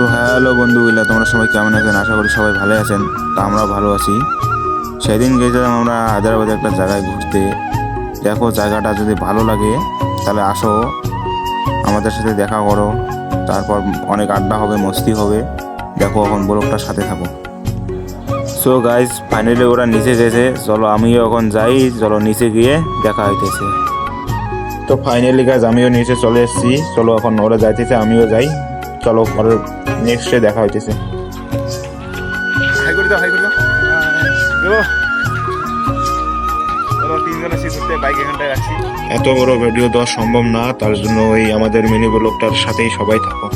তো হ্যালো বন্ধুগুলা, তোমরা সবাই কেমন আছেন? আশা করি সবাই ভালো আছেন। তো আমরাও ভালো আছি। সেদিন গেছিলাম আমরা হায়দ্রাবাদে একটা জায়গায় ঘুরতে। দেখো, জায়গাটা যদি ভালো লাগে তাহলে আসো, আমাদের সাথে দেখা করো। তারপর অনেক আড্ডা হবে, মস্তি হবে। দেখো, এখন ব্লগটার সাথে থাকো। সো গাইজ, ফাইনালি ওরা নিচে গেছে। চলো আমিও এখন যাই, চলো নিচে গিয়ে দেখা হইতেছে। তো ফাইনালি গাইজ আমিও নিচে চলে এসেছি। চলো এখন ওরা যাইতেছে, আমিও যাই। চলো পরের নেক্সটে দেখা হইতেছে। হাই করে দাও, হাই করে দাও। চলো তিনজনে সে ঘুরতে বাইক এখানটায় রাখছি। এত বড় ভিডিও দেওয়া সম্ভব না, তার জন্য ওই আমাদের মিনি ব্লগটার সাথেই সবাই থাকো।